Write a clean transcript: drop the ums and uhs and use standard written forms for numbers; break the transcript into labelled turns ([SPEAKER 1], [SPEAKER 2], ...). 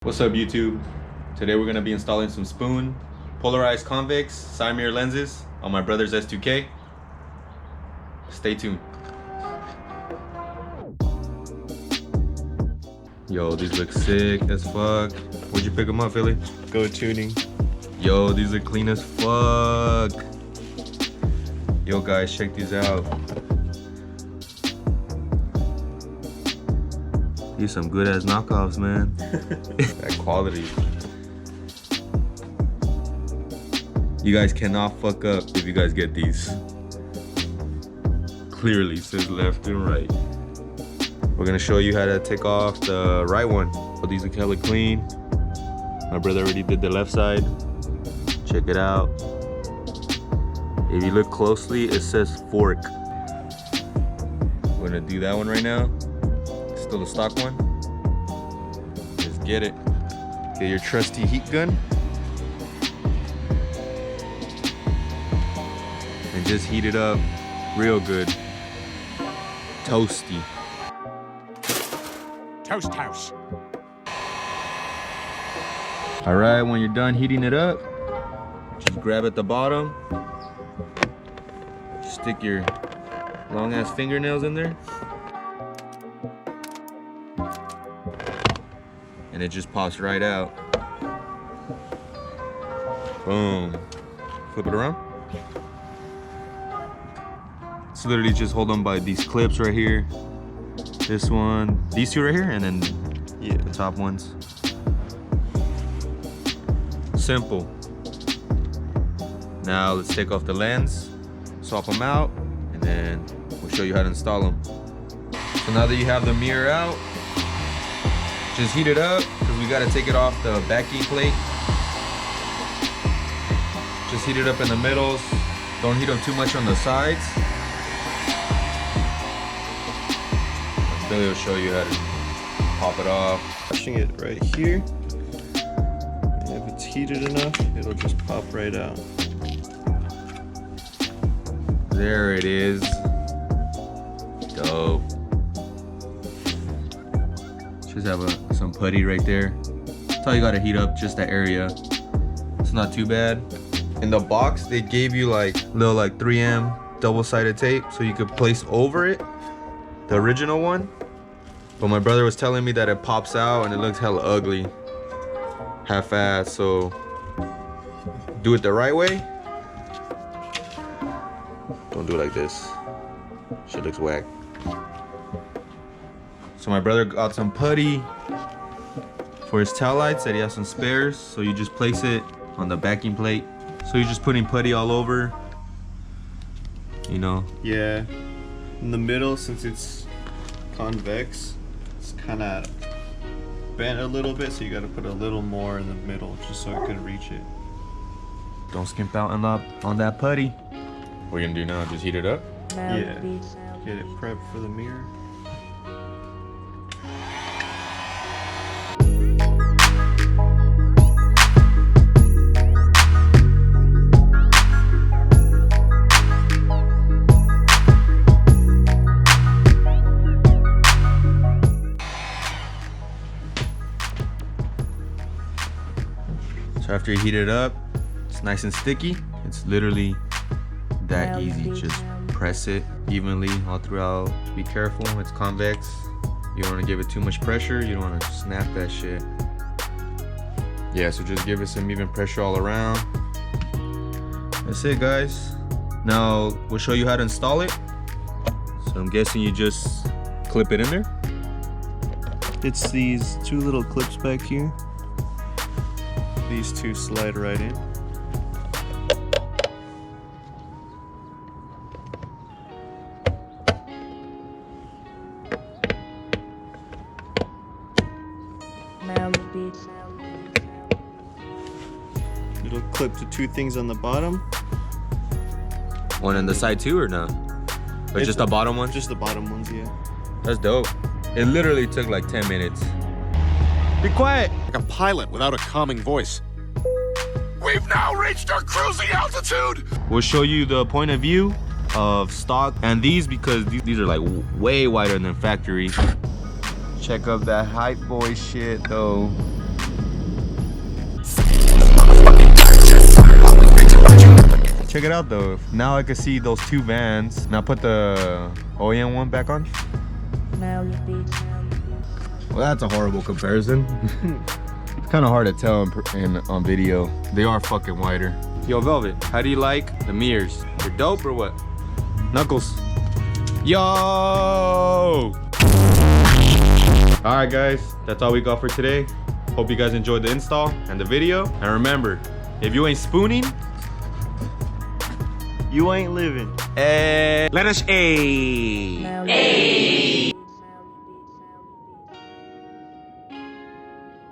[SPEAKER 1] What's up YouTube? Today we're going to be installing some spoon polarized convex side mirror lenses on my brother's S2K. Stay tuned. Yo, these look sick as fuck. Where'd you pick them up, Philly?
[SPEAKER 2] Go tuning.
[SPEAKER 1] Yo, these look clean as fuck. Yo guys, check these out. These some good ass knockoffs, man. That quality. You guys cannot fuck up if you guys get these. Clearly says left and right. We're gonna show you how to take off the right one. So these look hella clean. My brother already did the left side. Check it out. If you look closely, it says fork. We're gonna do that one right now. Still the stock one. Just get it. Get your trusty heat gun. And just heat it up real good. Toasty.
[SPEAKER 3] Toast house.
[SPEAKER 1] Alright, when you're done heating it up, just grab at the bottom. Stick your long ass fingernails in there. And it just pops right out. Boom. Flip it around. It's literally just hold on by these clips right here. This one, these two right here, and then the top ones. Simple. Now let's take off the lens, swap them out, and then we'll show you how to install them. So now that you have the mirror out, just heat it up, because we got to take it off the backing plate. Just heat it up in the middles. Don't heat them too much on the sides. Billy will show you how to pop it off.
[SPEAKER 2] Pushing it right here. And if it's heated enough, it'll just pop right out.
[SPEAKER 1] There it is. Dope. Just have some putty right there. That's all you gotta heat up, just that area. It's not too bad. In the box, they gave you like little 3M double-sided tape so you could place over it, the original one. But my brother was telling me that it pops out and it looks hella ugly, half-assed. So do it the right way. Don't do it like this. Shit looks whack. So my brother got some putty for his tail lights, said he has some spares. So you just place it on the backing plate. So you're just putting putty all over, you know?
[SPEAKER 2] Yeah. In the middle, since it's convex, it's kind of bent a little bit, so you got to put a little more in the middle just so it could reach it.
[SPEAKER 1] Don't skimp out on that putty. What are you gonna do now? Just heat it up?
[SPEAKER 2] Yeah. Get it prepped for the mirror.
[SPEAKER 1] So after you heat it up, it's nice and sticky. It's literally that easy. Just press it evenly all throughout. Be careful, it's convex. You don't want to give it too much pressure. You don't want to snap that shit. Yeah, so just give it some even pressure all around. That's it, guys. Now we'll show you how to install it. So I'm guessing you just clip it in there.
[SPEAKER 2] It's these two little clips back here. These two slide right in. It'll clip to two things on the bottom.
[SPEAKER 1] One on the side too, or no? Or just the bottom one?
[SPEAKER 2] Just the bottom ones, yeah.
[SPEAKER 1] That's dope. It literally took like 10 minutes.
[SPEAKER 3] Be quiet! Like a pilot without a calming voice. We've now reached our cruising altitude!
[SPEAKER 1] We'll show you the point of view of stock and these, because these are like way wider than factory. Check up that hype boy shit though. Check it out though. Now I can see those two vans. Now put the OEM one back on.
[SPEAKER 4] Maoi beach.
[SPEAKER 1] Well, that's a horrible comparison. It's kind of hard to tell on video. They are fucking wider. Yo, Velvet, how do you like the mirrors? They're dope or what? Knuckles. Yo! Alright guys, that's all we got for today. Hope you guys enjoyed the install and the video. And remember, if you ain't spooning,
[SPEAKER 2] You ain't living.
[SPEAKER 1] let us
[SPEAKER 4] Maoi.